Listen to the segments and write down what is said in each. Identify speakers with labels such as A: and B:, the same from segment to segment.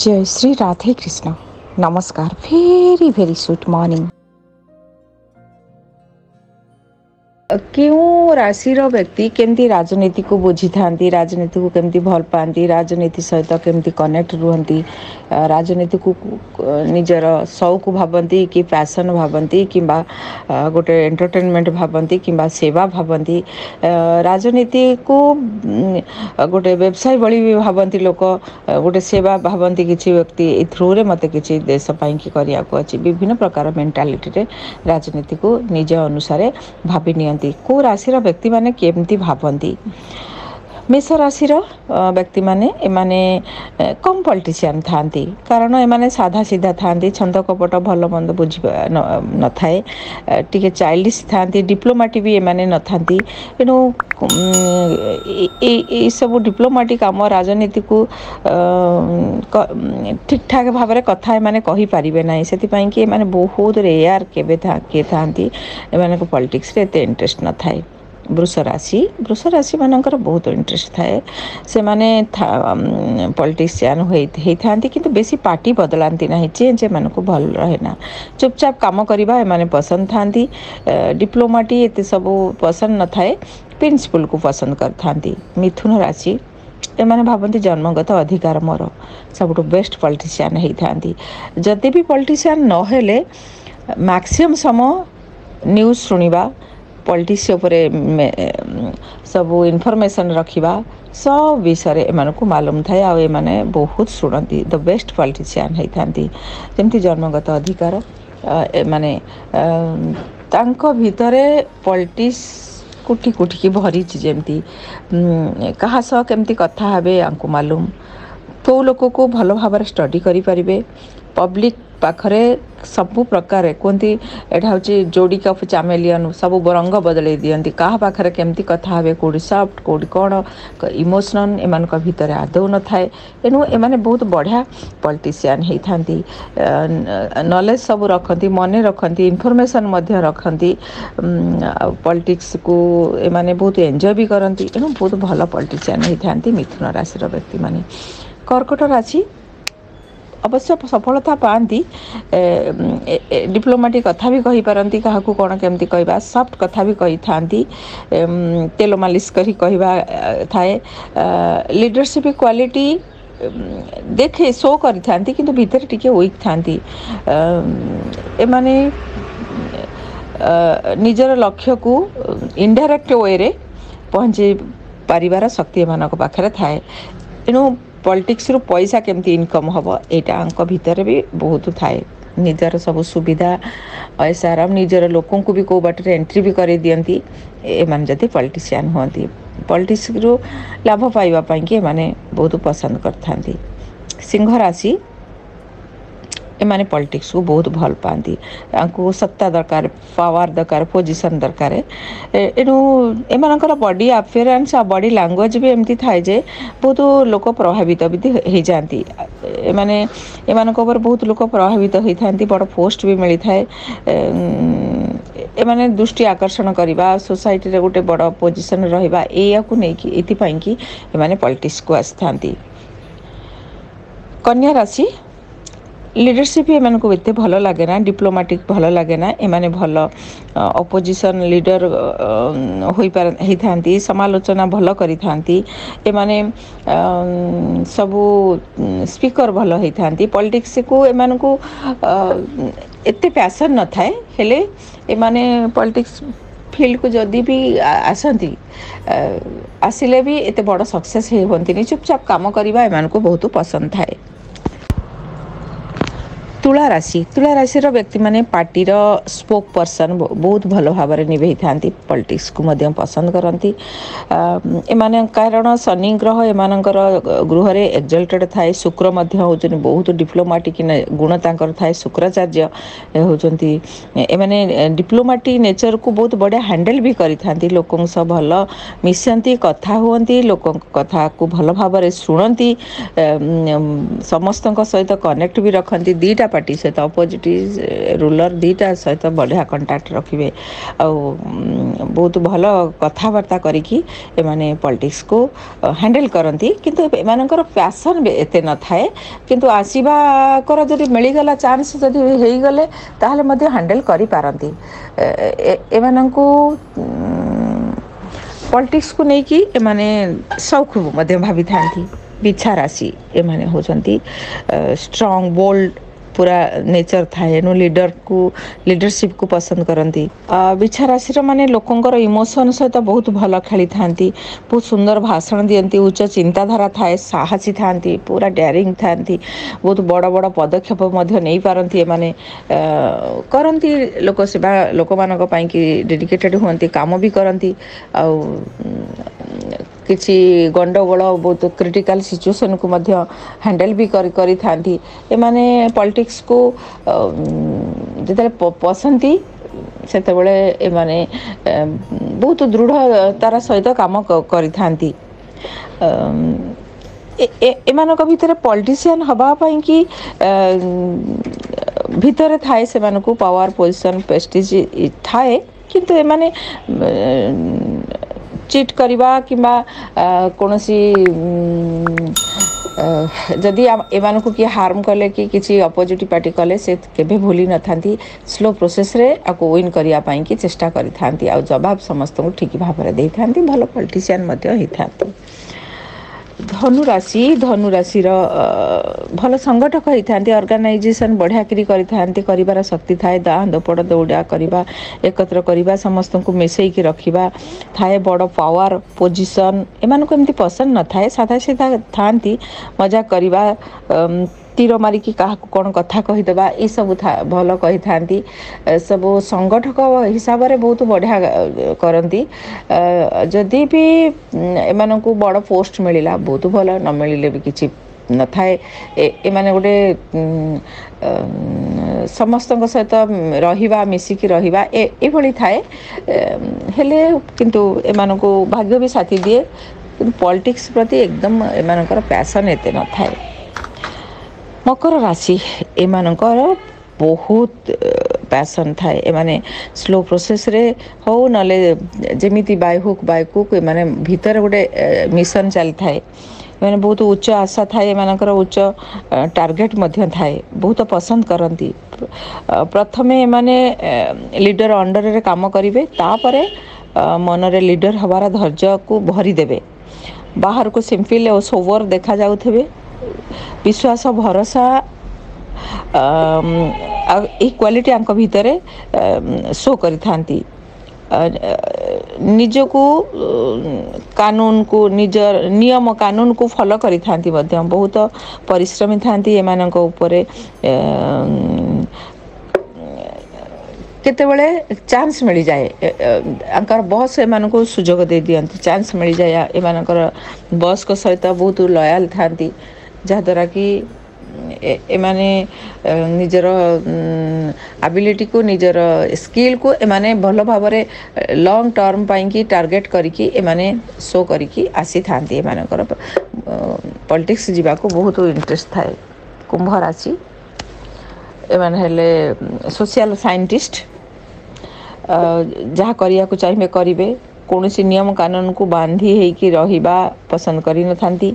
A: जय श्री राधे कृष्ण। नमस्कार। Very very sweet morning. क्यों राशि व्यक्ति केमती राजनीति को बुझी था, राजनीति को केमती भल पाती, राजनीति सहित केमती कनेक्ट रुहती, राजनीति को निजर शौक भावती कि पैशन भावती कि गोटे एंटरटेनमेंट भावती कि सेवा भावती, राजनीति को गोटे व्यवसाय भली भी भावती लोक, गोटे सेवा भावती किसी व्यक्ति थ्रू मत कि देशपाई कि अच्छी विभिन्न प्रकार मेंटालिटी राजनीति को निज अनुसार भावी नि को राशि व्यक्ति माने केमती भावती। मेष राशि व्यक्ति माने एमाने कम पॉलिटिशियन थांती, कारण एमाने साधा सीधा थांती, छंद कपट भल मंद बुझ न थाए, टिके चाइल्डिश थांती, डिप्लोमेट भी एमाने न थांती। एनु ए सब डिप्लोमेटिक आम राजनीति को ठीक ठाक भाव में कथा एमाने कहि पारिबे नाही, सेति पई कि एमाने बहुत रेयर केबे के थांती, एमाने को पॉलिटिक्स रे एते इंटरेस्ट न थाए। वृष राशि मानकर बहुत इंटरेस्ट थाए, से माने पॉलिटिशियन होई थांती, किंतु बेसी पार्टी बदलांती नहीं, चेंज एमान को भल रहे ना, चुपचाप काम करवा एमाने पसंद थांती। डिप्लोमेटी एते सब पसंद न थाए, प्रिंसिपल को पसंद कर थांती। मिथुन राशि एमाने भावती जन्मगत अधिकार मोर, सबुठ बेस्ट पॉलिटिशियन होई थांती। जदि भी पॉलिटिशियन न हेले मैक्सिमम समय न्यूज सुनिबा, पॉलिटिक्स उपरे सब इनफॉरमेशन रखिबा, सब विषय एमान को मालूम थाए, आ एमाने बहुत शुणती। द बेस्ट पॉलिटिशियन होई थांती। जेमती जन्मगत अधिकार माने तांको भितरे पॉलिटिक्स कुटी कुटी की भरी, जेमती कहा सह केमती कथा हेबे आंको मालूम, तो लोक को भल भाव स्टडी करि परिबे। पब्लिक पाखरे सबु प्रकार कहती एटा हूँ जोड़ी कफ चामेलियन, सब रंग बदल दियंती, कहा पाखरे केमती कथा हेबे, कोडी सॉफ्ट कोडी कौन इमोशनल एमान भितर आदौ न थाए। एनु एमाने बहुत बढ़िया पॉलिटिशियन होई थांती, नॉलेज सब रखती, मन रखती, इनफॉरमेशन मध्य रखती, पॉलिटिक्स को एमाने बहुत एंजॉय भी करती। एनु बहुत भल पॉलिटिशियन होई थांती मिथुन राशि व्यक्ति माने। कर्कट राशि अवश्य सफलता पाती, डिप्लोमेटिक कथा भी कही पारती, क्या कौन केमती कहवा, सॉफ्ट कथा भी कही थांती, तेल मालिश करी कहवा थाए। लीडरशिप क्वालिटी देखे शो करी थांती, किंतु भीतर टिके वीक थांती। एमाने निजर लक्ष्य को इनडायरेक्ट वे रे पहुँचे पारिबार शक्ति एमान पाखरे थाए। एणु पॉलिटिक्स रु पैसा केमती इनकम हम, यहाँ भितर भी बहुत थाए। निजर सब सुविधा ऐसा निजर लोकों को भी कौ बाटे एंट्री भी कर दियंती एमान जदि पॉलिटिशियन होती। पॉलिटिक्स रु लाभ पाइबा कि एमाने बहुत पसंद करथांती। सिंह राशि एमाने पॉलिटिक्स को बहुत भल पाती, सत्ता दरकार, पावर दरकार, पोजिशन दरकार। एणु एमानकर बॉडी अपियरेंस आ बॉडी लैंग्वेज भी एमती थाए जे बहुत लोक प्रभावित भी हो जाती। एमाने एमानक ऊपर बहुत लोक प्रभावित होई थांती, बड़ पोस्ट भी मिली थाए। एमाने दृष्टि आकर्षण करवा, सोसाइटी रे गोटे बड़ पोजिशन रहिबा, एया को नै कि एतिपाई कि एमाने पॉलिटिक्स को आस्थांती। कन्या राशि लीडरशिप एमान को एते भल लगे ना, डिप्लोमेटिक भल लगे ना, एमाने भल अपोजिशन लीडर होई थांती, समालोचना भल करी थांती, एमाने सबु स्पीकर भल होई थांती। पॉलिटिक्स को एमान को एते पैशन न थाए, हेले एमाने पॉलिटिक्स फील्ड को जदि भी आसती आसिले भी एते बड़ सक्सेस होती, चुपचाप काम करवा एमान को बहुत पसंद थाए। तुला राशि व्यक्ति माने पार्टी रो स्पोक पर्सन बहुत भल भाव में निभे थांती, पॉलिटिक्स को मध्य पसंद करती। एमाने कारण शनि ग्रह एमानकर गृह रे एक्सल्टेड थाए, शुक्र मध्य होचन बहुत डिप्लोमेटिक गुण तांकर थाए, शुक्राचार्य होचंती। एमाने डिप्लोमेटिक नेचर को बहुत बढ़िया हैंडल भी करी थांती, लोकों सब भल मिशंती, कथा हुंती, लोकों कथा को भल भाव में शुणती, समस्त सहित कनेक्ट भी रखती। दीटा पार्टी सहित अपोजिट रूलर दीटा सहित बढ़िया कंटाक्ट रखिए बहुत भल कथबार्ता करिकी एमाने पॉलिटिक्स को हैंडल करती किंतु एमानकर पैशन एते न थाए किंतु आसीबा कर जदि मिलगला चांस जदि हो गले ताहले मध्य हैंडल करि पारंती एमानंकु पॉलिटिक्स को लेकिन एमाने शौक मध्य भावी था बिछा राशि एमाने होचंती स्ट्रांग बोल्ड पूरा नेचर थाए नो लीडरशिप को पसंद करती बिछा राशि माने लोकंकर इमोशन सहित बहुत भल खेली था बहुत सुंदर भाषण दियंती उच्च चिंताधारा थाए साहसी था पूरा डेयरिंग था बहुत बड़ बड़ पदक्षेप नहीं पारती एमाने करती लोक सेवा लोक मानक पई कि डेडिकेटेड हुंती काम भी करती आ किसी गंडगोल बहुत क्रिटिकल सिचुएशन को मध्य हैंडल भी करी थांती एमाने पॉलिटिक्स को जिते पसंदी सेतेबेले एमाने बहुत दृढ़तार सहित काम करी थांती एमानक भितर पॉलिटिशियन हवा पई कि भितर थाए से मानको पावर पोजिशन प्रेस्टीज थाए किंतु एमाने चिट करवा किंबा कोनोसी जदि एमानकु किए हार्म कले कि किसी अपोजिट पार्टी कले से केबे भूली न थांती स्लो प्रोसेस रे आको विन करिया पाई कि चेष्टा करि थांती आ जवाब समस्त को ठीक भाव रे दे थांती भलो पॉलिटिशियन मध्य हि थांती धनुराशि भल संगठक होता ऑर्गेनाइजेशन बढ़िया कर शक्ति थाए दाँ दोपड़ दौड़ा करवा एकत्र करवा समस्त को मिसईकी रखा थाए बड़ पावर पोजिशन एम को एमती पसंद न थाए साधा सीधा था मजाक करवा तीर मारिकी क्या कौन कथा कहीदेवा ये सब भल कही था सब संगठक हिसाब से बहुत बढ़िया करती जदि भी एम को बड़ पोस्ट मिलला बहुत भल न मिले भी किसी न थाए एमाने गोटे समस्त सहित रहिबा मिसिकी रहिबा एभली थाए हेले किंतु एमान को भाग्य भी साथी दिए किंतु पॉलिटिक्स प्रति एकदम एमानकर पैशन एते न थाए। मकर राशि एमानकर बहुत पैशन थाए एमाने स्लो प्रोसेस रे हो नले जेमिति बाय हुक एमाने भीतर गोटे मिशन चली थाए मैंने बहुत उच्च आशा थाए एमानकर उच्च टार्गेट मध्य थाए बहुत पसंद करती प्रथमे एमाने लीडर अंडर रे काम करिवे तापरे मन रे लीडर हवार धैर्य को भरी देवे बाहर को सिंपल और सोवर देखा जाउथबे विश्वास भरोसा क्वालिटी आंक भितर शो करी थांती निजको कानून को निजर नियम कानून को फॉलो करी थांती मध्य बहुत परिश्रमी थांती एमानक ऊपर केतेबेले चांस मिल जाए आंकर बॉस एमान को सुजोग दे दियंती चांस मिल जाए एमानकर बॉस को सहित बहुत लॉयल थांती जहाँद्वारा कि एमाने निजर एबिलिटी को निजर स्किल को एमाने भल भाव लॉन्ग टर्म पाई कि टार्गेट करिकी एमाने शो करिकी आसी थांती एमानकर पॉलिटिक्स जीवा को बहुत इंटरेस्ट थाए। कुंभ राशि एमाने हेले सोशल साइंटिस्ट जहाँ करिया को चाहिए करिवे कौनसी नियम कानून को बांधी हेकी रहिबा पसंद करि न थांती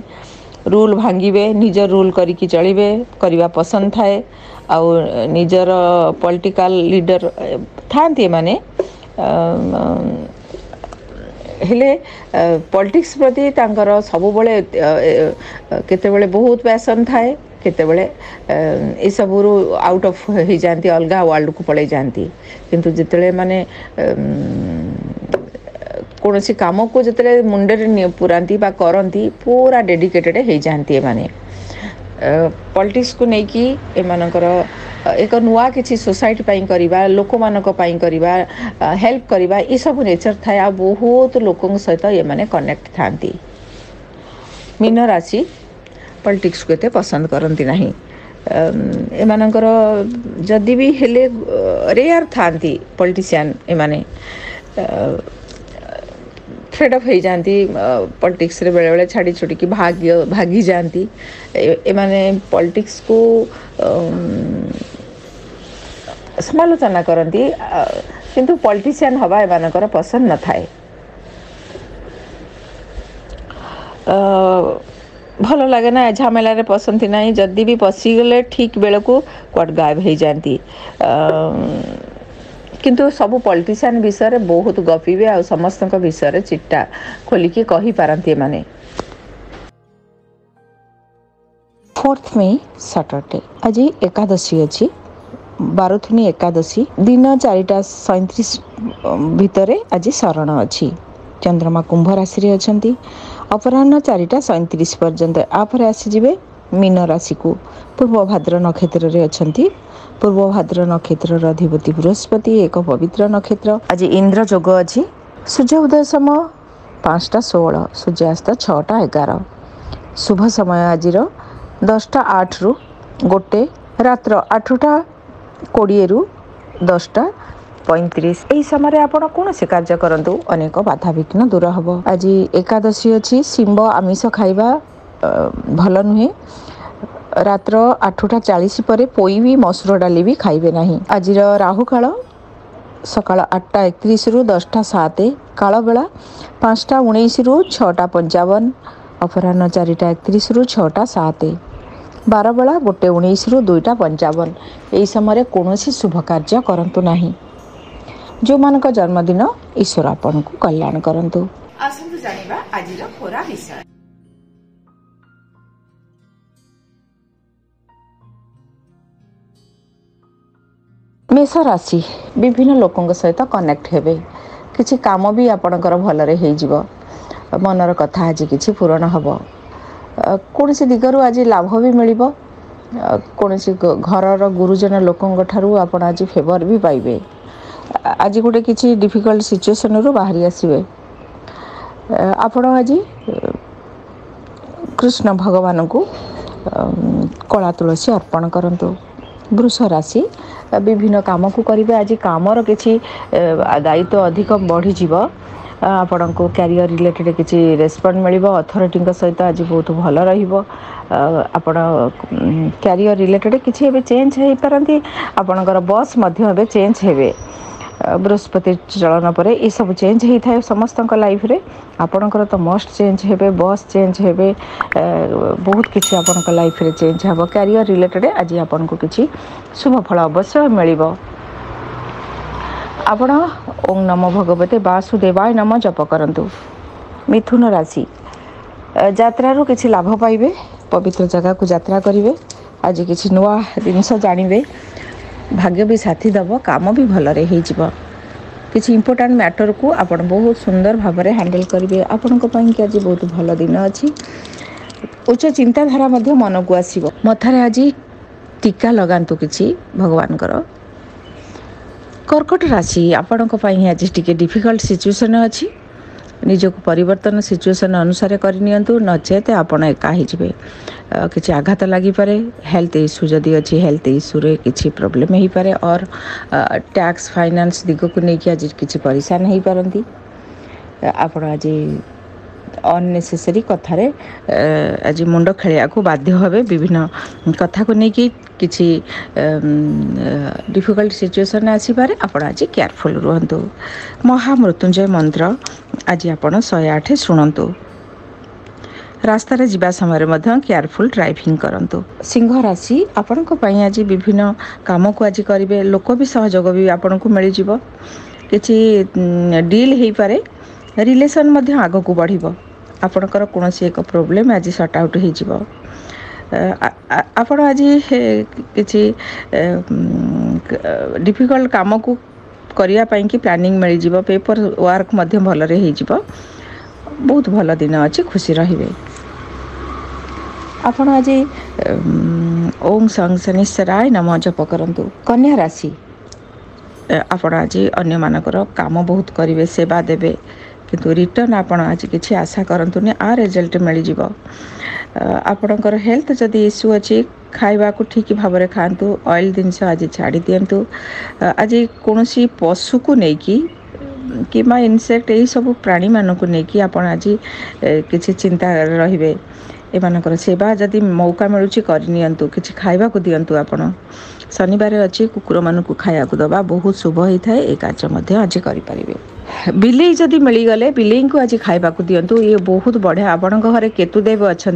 A: रूल भांगिबे निजर रूल करिकी चलिबे करवा पसंद थाए आउ निजर पॉलिटिकल लीडर थांती माने हेले पॉलिटिक्स प्रति तांकर सब बेले केतेबेले बहुत पैशन थाए केतेबेले ए सब आउट ऑफ हो जाती अलग वर्ल्ड को पड़े जाती किंतु जिते माने कौन सी काम को जिते मुंडे पुराती करती पूरा डेडिकेटेड हो जाती एमाने पॉलिटिक्स को लेकिन एमानकर एक नुआ किसी सोसाइटी पाई करवा लोक मानक पाई करवा हेल्प करवा ये सब नेचर थाए आ बहुत लोकों सहित ये माने कनेक्ट थांती। मीन राशि पॉलिटिक्स को एते पसंद करती नहीं एमानकर जदि भी हेले रेयर थांती पॉलिटिशियन एमाने फेड अफ हो जाती पॉलिटिक्स रे बेले बेले छाड़ी छुड़ी की भागी जाती एमाने पॉलिटिक्स को ସମାଲୋଚନା କରନ୍ତି, କିନ୍ତୁ ପଲିଟିସିଆନ୍ ହେବା ଏମାନଙ୍କର ପସନ୍ଦ ନଥାଏ। ଭଲ ଲାଗେ ନା, ଝାମେଲାରେ ପଶନ୍ତି ନାହିଁ। ଯଦି ବି ପଶିଗଲେ ଠିକ୍ ବେଳକୁ କୁଆଡ଼େ ଗାୟବ ହେଇଯାଆନ୍ତି। କିନ୍ତୁ ସବୁ ପଲିଟିସିଆନ୍ ବିଷୟରେ ବହୁତ ଗପିବେ ଆଉ ସମସ୍ତଙ୍କ ବିଷୟରେ ଚିଠା ଖୋଲିକି କହିପାରନ୍ତି ଏମାନେ। 4th ମେ ସାଟର୍ଡେ, ଆଜି ଏକାଦଶୀ ଅଛି, ବାରୁଥିଣୀ ଏକାଦଶୀ। ଦିନ 4:37 ଭିତରେ ଆଜି ଶରଣ ଅଛି। ଚନ୍ଦ୍ରମା କୁମ୍ଭ ରାଶିରେ ଅଛନ୍ତି ଅପରାହ୍ନ 4:37 ପର୍ଯ୍ୟନ୍ତ। ଆପରେ ଆସିଯିବେ ମୀନ ରାଶିକୁ। ପୂର୍ବ ଭାଦ୍ର ନକ୍ଷତ୍ରରେ ଅଛନ୍ତି। ପୂର୍ବ ଭାଦ୍ର ନକ୍ଷତ୍ରର ଅଧିପତି ବୃହସ୍ପତି, ଏକ ପବିତ୍ର ନକ୍ଷତ୍ର। ଆଜି ଇନ୍ଦ୍ର ଯୋଗ ଅଛି। ସୂର୍ଯ୍ୟ ଉଦୟ ସମୟ 5:16, ସୂର୍ଯ୍ୟାସ୍ତ 6:11। ଶୁଭ ସମୟ ଆଜିର 10:08ରୁ 1, ରାତ୍ର 8:20ରୁ 10:35। ଏହି ସମୟରେ ଆପଣ କୌଣସି କାର୍ଯ୍ୟ କରନ୍ତୁ, ଅନେକ ବାଧାବିଘ୍ନ ଦୂର ହେବ। ଆଜି ଏକାଦଶୀ ଅଛି। ଶିମ୍ବ ଆମିଷ ଖାଇବା ଭଲ ନୁହେଁ। ରାତ୍ର 8:40 ପରେ ପୋଇ ବି ମସୁର ଡାଲି ବି ଖାଇବେ ନାହିଁ। ଆଜିର ରାହୁକାଳ ସକାଳ 8:31ରୁ 10:07, କାଳବେଳା 5:19ରୁ 6:55, ଅପରାହ୍ନ 4:31ରୁ 6:07, ବାରବେଳା 1:19ରୁ 2:55। ଏହି ସମୟରେ କୌଣସି ଶୁଭ କାର୍ଯ୍ୟ କରନ୍ତୁ ନାହିଁ। ଯେଉଁମାନଙ୍କ ଜନ୍ମଦିନ, ଈଶ୍ୱର ଆପଣଙ୍କୁ କଲ୍ୟାଣ କରନ୍ତୁ। ଆସନ୍ତୁ ଜାଣିବା ଆଜିର ଖୋରା ବିଷୟ। ମେଷ ରାଶି, ବିଭିନ୍ନ ଲୋକଙ୍କ ସହିତ କନେକ୍ଟ ହେବେ। କିଛି କାମ ବି ଆପଣଙ୍କର ଭଲରେ ହେଇଯିବ। ମନର କଥା ଆଜି କିଛି ପୂରଣ ହେବ। କୌଣସି ଦିଗରୁ ଆଜି ଲାଭ ବି ମିଳିବ। କୌଣସି ଘରର ଗୁରୁଜନ ଲୋକଙ୍କ ଠାରୁ ଆପଣ ଆଜି ଫେଭର ବି ପାଇବେ। ଆଜି ଗୋଟେ କିଛି ଡିଫିକଲ୍ଟ ସିଚୁଏସନରୁ ବାହାରି ଆସିବେ। ଆପଣ ଆଜି କୃଷ୍ଣ ଭଗବାନଙ୍କୁ କଳା ତୁଳସୀ ଅର୍ପଣ କରନ୍ତୁ। ବୃଷ ରାଶି, ବିଭିନ୍ନ କାମକୁ କରିବେ। ଆଜି କାମର କିଛି ଦାୟିତ୍ୱ ଅଧିକ ବଢ଼ିଯିବ। ଆପଣଙ୍କୁ କ୍ୟାରିୟର ରିଲେଟେଡ଼ କିଛି ରେସ୍ପଣ୍ଡ ମିଳିବ। ଅଥରିଟିଙ୍କ ସହିତ ଆଜି ବହୁତ ଭଲ ରହିବ। ଆପଣ କ୍ୟାରିୟର ରିଲେଟେଡ଼ କିଛି ଏବେ ଚେଞ୍ଜ ହେଇପାରନ୍ତି। ଆପଣଙ୍କର ବସ୍ ମଧ୍ୟ ଏବେ ଚେଞ୍ଜ ହେବେ। ବୃହସ୍ପତି ଚଳନ ପରେ ଏସବୁ ଚେଞ୍ଜ ହେଇଥାଏ ସମସ୍ତଙ୍କ ଲାଇଫରେ। ଆପଣଙ୍କର ତ ମଷ୍ଟ ଚେଞ୍ଜ ହେବେ, ବସ୍ ଚେଞ୍ଜ ହେବେ, ବହୁତ କିଛି ଆପଣଙ୍କ ଲାଇଫରେ ଚେଞ୍ଜ ହେବ। କ୍ୟାରିୟର ରିଲେଟେଡ଼ ଆଜି ଆପଣଙ୍କୁ କିଛି ଶୁଭ ଫଳ ଅବଶ୍ୟ ମିଳିବ। ଆପଣ ଓଁ ନମୋ ଭଗବତେ ବାସୁଦେବାୟ ନମଃ ଜପ କରନ୍ତୁ। ମିଥୁନ ରାଶି, ଯାତ୍ରାରୁ କିଛି ଲାଭ ପାଇବେ। ପବିତ୍ର ଜାଗାକୁ ଯାତ୍ରା କରିବେ। ଆଜି କିଛି ନୂଆ ଜିନିଷ ଜାଣିବେ। ଭାଗ୍ୟ ବି ସାଥି ଦେବ। କାମ ବି ଭଲରେ ହେଇଯିବ। କିଛି ଇମ୍ପୋର୍ଟାଣ୍ଟ ମ୍ୟାଟରକୁ ଆପଣ ବହୁତ ସୁନ୍ଦର ଭାବରେ ହ୍ୟାଣ୍ଡେଲ କରିବେ। ଆପଣଙ୍କ ପାଇଁକି ଆଜି ବହୁତ ଭଲ ଦିନ ଅଛି। ଉଚ୍ଚ ଚିନ୍ତାଧାରା ମଧ୍ୟ ମନକୁ ଆସିବ। ମଥାରେ ଆଜି ଟୀକା ଲଗାନ୍ତୁ କିଛି ଭଗବାନଙ୍କର। କର୍କଟ ରାଶି, ଆପଣଙ୍କ ପାଇଁ ଆଜି ଟିକେ ଡିଫିକଲ୍ଟ ସିଚୁଏସନ୍ ଅଛି। ନିଜକୁ ପରିବର୍ତ୍ତନ ସିଚୁଏସନ୍ ଅନୁସାରେ କରିନିଅନ୍ତୁ, ନଚେତ ଆପଣ ଏକା ହେଇଯିବେ। କିଛି ଆଘାତ ଲାଗିପାରେ। ହେଲ୍ଥ ଇସ୍ୟୁ ଯଦି ଅଛି, ହେଲ୍ଥ ଇସ୍ୟୁରେ କିଛି ପ୍ରୋବ୍ଲେମ୍ ହେଇପାରେ। ଅର୍ ଟ୍ୟାକ୍ସ ଫାଇନାନ୍ସ ଦିଗକୁ ନେଇକି ଆଜି କିଛି ପରିଶାନ ହେଇପାରନ୍ତି। ଆପଣ ଆଜି ଅନନେସେସରୀ କଥାରେ ଆଜି ମୁଣ୍ଡ ଖେଳିବାକୁ ବାଧ୍ୟ ହେବେ। ବିଭିନ୍ନ କଥାକୁ ନେଇକି କିଛି ଡିଫିକଲ୍ଟ ସିଚୁଏସନ୍ ଆସିପାରେ। ଆପଣ ଆଜି କେୟାରଫୁଲ୍ ରୁହନ୍ତୁ। ମହାମୃତ୍ୟୁଞ୍ଜୟ ମନ୍ତ୍ର ଆଜି ଆପଣ 108 ଶୁଣନ୍ତୁ। ରାସ୍ତାରେ ଯିବା ସମୟରେ ମଧ୍ୟ କେୟାରଫୁଲ୍ ଡ୍ରାଇଭିଂ କରନ୍ତୁ। ସିଂହ ରାଶି, ଆପଣଙ୍କ ପାଇଁ ଆଜି ବିଭିନ୍ନ କାମକୁ ଆଜି କରିବେ। ଲୋକ ବି ସହଯୋଗ ବି ଆପଣଙ୍କୁ ମିଳିଯିବ। କିଛି ଡିଲ୍ ହେଇପାରେ। ରିଲେସନ୍ ମଧ୍ୟ ଆଗକୁ ବଢ଼ିବ। ଆପଣଙ୍କର କୌଣସି ଏକ ପ୍ରୋବ୍ଲେମ୍ ଆଜି ସର୍ଟ ଆଉଟ୍ ହେଇଯିବ। ଆପଣ ଆଜି କିଛି ଡିଫିକଲ୍ଟ କାମକୁ କରିବା ପାଇଁକି ପ୍ଲାନିଂ ମିଳିଯିବ। ପେପର ୱାର୍କ ମଧ୍ୟ ଭଲରେ ହେଇଯିବ। ବହୁତ ଭଲ ଦିନ ଅଛି, ଖୁସି ରହିବେ। ଆପଣ ଆଜି ଓଁ ସଂ ଶନିଶ୍ଚରାୟ ନମଃ ଜପ କରନ୍ତୁ। କନ୍ୟା ରାଶି, ଆପଣ ଆଜି ଅନ୍ୟମାନଙ୍କର କାମ ବହୁତ କରିବେ, ସେବା ଦେବେ। କିନ୍ତୁ ରିଟର୍ନ ଆପଣ ଆଜି କିଛି ଆଶା କରନ୍ତୁନି। ରେଜଲ୍ଟ ମିଳିଯିବ। ଆପଣଙ୍କର ହେଲ୍ଥ ଯଦି ଇସ୍ୟୁ ଅଛି, ଖାଇବାକୁ ଠିକ୍ ଭାବରେ ଖାଆନ୍ତୁ। ଅଏଲ୍ ଜିନିଷ ଆଜି ଛାଡ଼ି ଦିଅନ୍ତୁ। ଆଜି କୌଣସି ପଶୁକୁ ନେଇକି କିମ୍ବା ଇନସେକ୍ଟ ଏହିସବୁ ପ୍ରାଣୀମାନଙ୍କୁ ନେଇକି ଆପଣ ଆଜି କିଛି ଚିନ୍ତାରେ ରହିବେ। एमानकर सेवा जदि मौका मिलूँ करनियंतु किछि खाइबाकू दियंतु आपण शनिवार अच्छी कुकुर मानू खाया दबा बहुत शुभ होता है। ये कार्य आज करें। बिलेई जदि मिलगले बिलेई को आज खाइबाकू दियंतु ये बहुत बढ़िया। आपण घरे केतुदेव अच्छा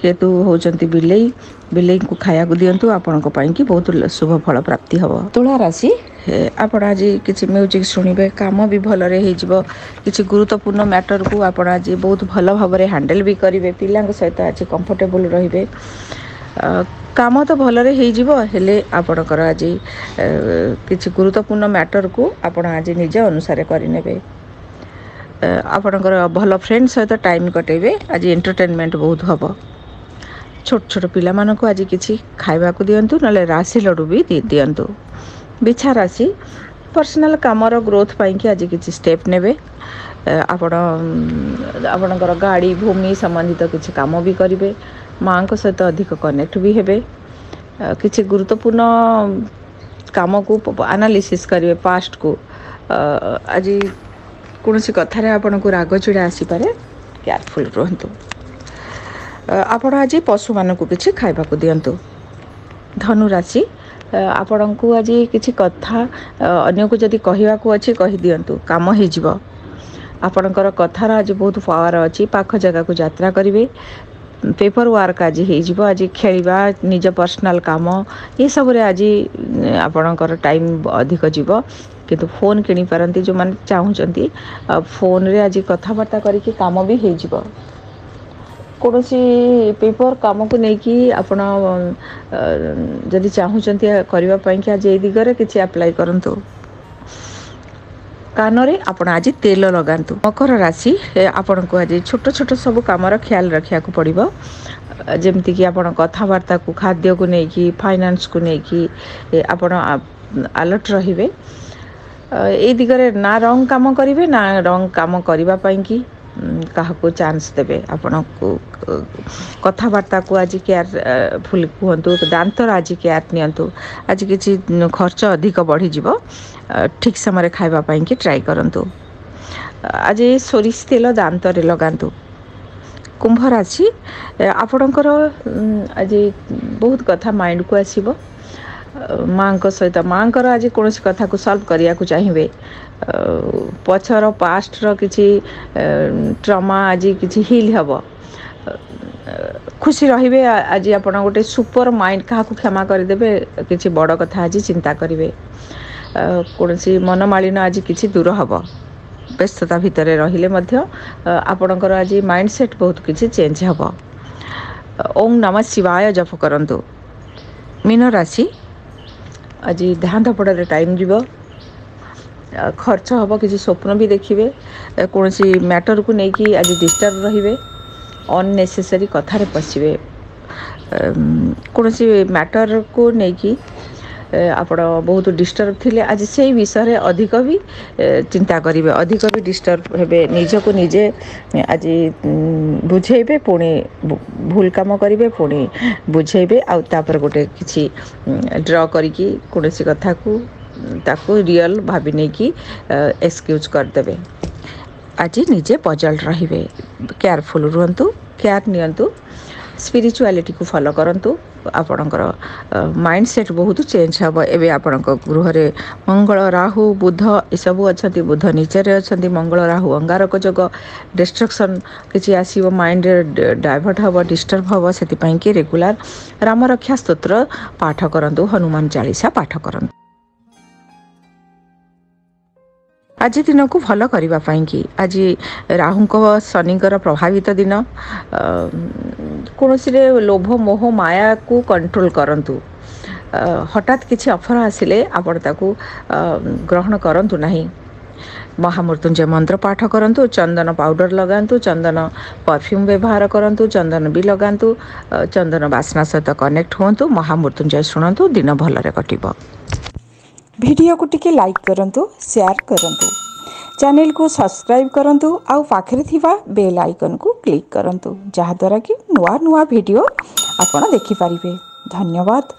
A: केतु होचंती बिलेई बिलेई को खाया दियंतु आपण की बहुत शुभ फल प्राप्ति हम। तुला राशि आपण आज किसी म्यूजिक शुणिबे काम भी भल किसी गुरुत्वपूर्ण मैटर को आपण आज बहुत भल भाव हैंडल भी करेंगे। पिला सहित आज कंफर्टेबल रे काम तो भलरे हेले आपणकर आज किसी गुरुत्वपूर्ण मैटर को आपण आज निज अनुसार करेंगे। आपणकर भल फ्रेंड सहित टाइम कटेबे। आज एंटरटेनमेंट बहुत हम। छोट छोट पिला मानक आज किसी खाइबाकू दियंतु नले राशि लड्डू भी दियंतु। बिछा राशि पर्सनल कामर ग्रोथ पाई कि आज किसी स्टेप नेबे। आपणकर गाड़ी भूमि संबंधित किसी काम भी करेंगे। माँ को सहित अधिक कनेक्ट भी हेबे। किसी गुरुत्वपूर्ण काम को एनालिसिस करेंगे पास्ट को। आज कौन सी कथार आपन को राग चिड़ा आसीपे केयरफुल रुहतु। आपण आज पशु मानक किसी खाइबाकू दियंतु। धनु राशि आपण को आज किसी कथा अन्य को जदि कहवाकू अच्छी कही दियंतु काम हो। आपणकर कथार आज बहुत पावर अच्छी। पाख जगह को यात्रा करेंगे। पेपर वर्क आज हो। आज खेलवा निज पर्सनल काम ये सब आज आपणकर टाइम अधिक जीव। किंतु फोन किनी पारंती जो माने चाहूचंती फोन रे आज कथबार्ता करके काम भी हो। कौन सी पेपर काम को लेकिन आपण जदि चाहूचंती करने कि आज ये दिगरे किसी अप्लाई करंतु। कानरे आपण आज तेल लगातु। मकर राशि आपण को आज छोट छोट सब कामर ख्याल रखा पड़ो। जमती कि आपण कथबार्ता को खाद्य को लेकिन फाइनेंस को लेकिन आपण अलर्ट रहिबे। ए दिगरे ना रंग काम करेंगे ना रंग काम करने कि क्या चांस देवे। आपण को कथबार्ता को आज केयरफुल कहतु। दांतर आज केयर नियंतु। आज किसी खर्च अधिक बढ़ी जीव। ठीक समय खाइबापी कि ट्राई करंतु। आज सोरिष तेल दांतर लगातु। कुंभ राशि आपणकर आज बहुत कथा माइंड को आसीबो। माँ सहित माँ आज कौन कथा को सॉल्व करने को चाहिए। पछर पास्टर किसी ट्रमा आज किसी हिल हम। खुशी रे आज आप गोटे सुपर माइंड क्या क्षमा करदे किसी बड़ कथा आज चिंता करेंगे। कौन सी मनमालिन आज किसी दूर हम। व्यस्तता भितर रहिले आपणकर आज माइंडसेट बहुत किसी चेंज हम। ओम नमः शिवाय जप करंतु। मीन राशि आज ध्यान धपड़ टाइम जीव। खर्च हम किसी स्वप्न भी देखिए। कौन सी मैटर को लेकिन आज डिस्टर्ब रहिबे। अननेसेसरी कथार पशिबे। कौन सी मैटर को लेकिन आपण बहुत डिस्टर्ब थिले आज से विषय अधिक भी चिंता करेंगे। अधिक भी डिस्टर्ब हेबे। निज को निजे आज बुझेबे पुणी भूल काम करेंगे पुणी बुझेबे आउर गोटे किसी ड्र करिकी कौन सी कथा को ताको रियल भाभी नहीं कि एक्सक्यूज करदे। आज निजे पजल रहिबे। केयरफुल रुहतु। केयर नियंतु। स्पिरिचुआलिटी को फॉलो करंतु। आपणकर माइंडसेट बहुत चेंज हम। एवं आपण गृह रे मंगल राहु बुध ये सब अच्छा। बुध नीचे अच्छा। मंगल राहु अंगारक जोग डिस्ट्रक्शन किसी आसो। माइंड डाइवर्ट हम डिस्टर्ब हम। से कि रेगुलर राम रक्षा स्तोत्र पाठ करंतु। हनुमान चालीसा पाठ करंतु। आज दिन को भल करने कि आज राहु शनिकर प्रभावित दिन। कौन सी लोभ मोह माया को कंट्रोल करंतु। हठात किसी ऑफर आसिले आपण ताकू ग्रहण करंतु नहीं। महामृत्युंजय मंत्र पाठ करंतु। चंदन पाउडर लगातु। चंदन परफ्यूम व्यवहार करंतु। चंदन भी लगातु। चंदन बासना सहित कनेक्ट हुंतु। महामृत्युंजय शुणंतु। दिन भलरे कटिबो। वीडियो को टिके लाइक करंतु। शेयर करंतु। चैनल को सब्सक्राइब करंतु। आउ पाखरे थिबा बेल आइकन को क्लिक करंतु जहाँ द्वारा कि नुआ नुआ वीडियो आपण देखि पारिबे। धन्यवाद।